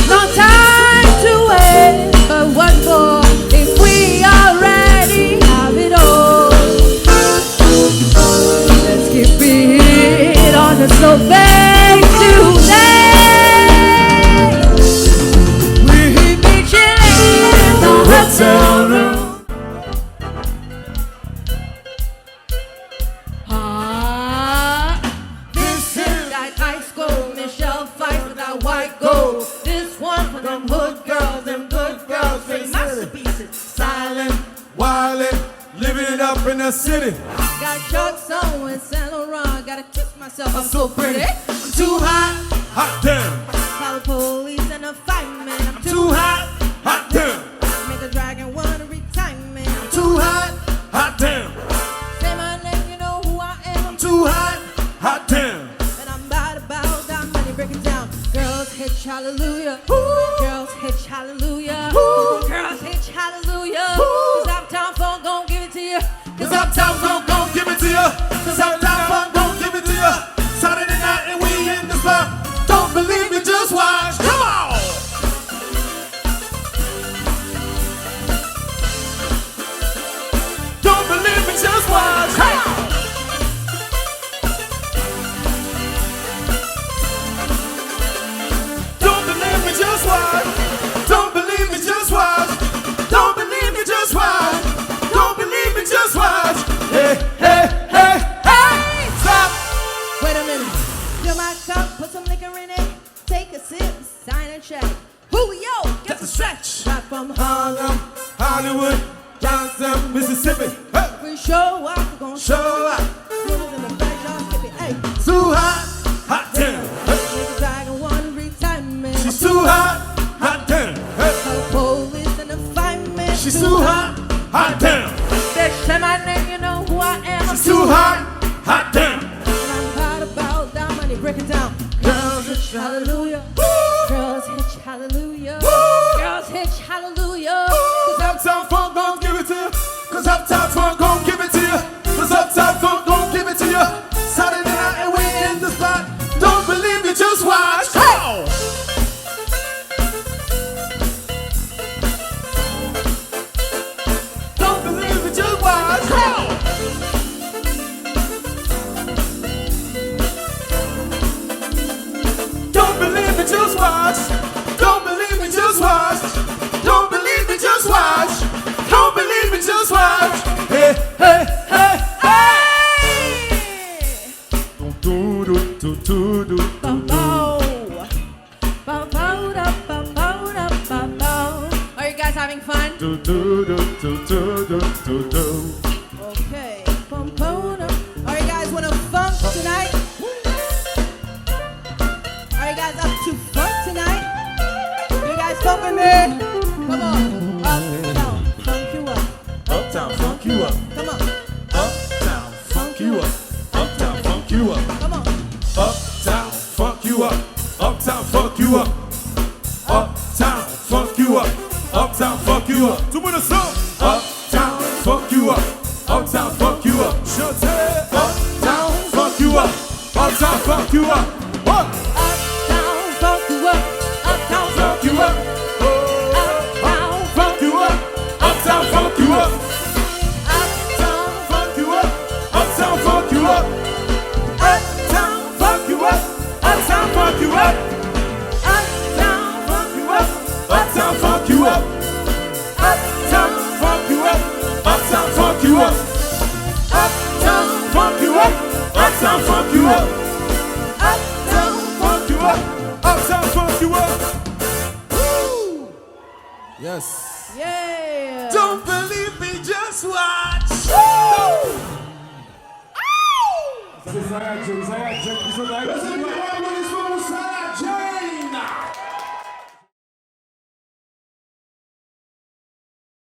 Long time to wait, but what for if we already have it all? Let's keep it on the slow pace today. We'll be chilling in the hotel room. This is that high school Michelle fight with that white gold. This one for them hood girls, them good girls, say masterpieces, silent, wildin', living it up in the city. got Chuck's on with Saint Laurent. Gotta kiss myself, I'm so pretty. I'm Too hot, hot damn. Call the police and a fireman. I'm Too hot, hot damn. make a dragon wanna retire me. I'm Too hot, hot damn. say my name, you know who I am. I'm Too hot, hot damn. and I'm about that money, break it down. Girls hitch hallelujah. Girls hitch hallelujah. Girls hitch hallelujah. Cause Uptown Funk gon' give it to you. Cause Uptown Funk gon' give it to you. Cause Uptown Funk gon' give it to you. Saturday night and we in the spot. Don't believe me, just watch. Come on. Don't believe me, just watch. Come on. Don't believe me, just watch. Don't believe me, just watch. Don't believe me, just watch. Don't believe me, just watch. Hey, hey, hey, hey. Stop. Wait a minute. Fill my cup, put some liquor in it. Take a sip, sign and check. Julio, get the stretch. Back from Harlem, Hollywood, Johnson, Mississippi. Hey. we show up, we're gon' show Show up. up in the back, y'all skip it. Hey, Too hot, hot damn. Hey. make a dragon wanna retire me. She's too hot, hot damn. Hey. Call the police and the fireman. She's too hot, hot damn. They say my name, you know who I am. I'm She's too hot, hot damn. and I'm hot about that money, break it down. Girls hitch hallelujah. Girls hitch hallelujah. Girls hitch hallelujah. Cause Uptown Funk gon' give it to you. Cause Uptown Funk gon' give it to you. Cause Uptown Funk gon' give it to you. Saturday night and we in the spot. Don't believe me, just watch. Hey! Don't believe me, just watch. Hey! Don't believe me, just watch. Don't believe me, just watch. Don't believe me, just watch. Don't believe me, just watch. Hey, hey, hey, hey. Do do do do do. Are you guys having fun? Do do do do do do do do. Okay. Are you guys wanna funk tonight? Are you guys up to funk tonight? You guys funk with me? Come on. Uptown, funk you up. Uptown funk you up. Come on. Uptown funk you up. Uptown funk you up. Come on. Uptown funk you up. Uptown funk you up. Uptown funk you up. Uptown funk you up. Do with a song. Uptown funk you up. Uptown funk you up. Uptown funk you up. Uptown funk you up. What? Uptown, funk you up. Uptown, Funk you up. uptown, Funk you up. Uptown funk you up. uptown. Funk you up. Uptown funk you up. Uptown funk you up. Yes. Yeah. Don't believe me, just watch. Zayacım, zayacım, bize dayak.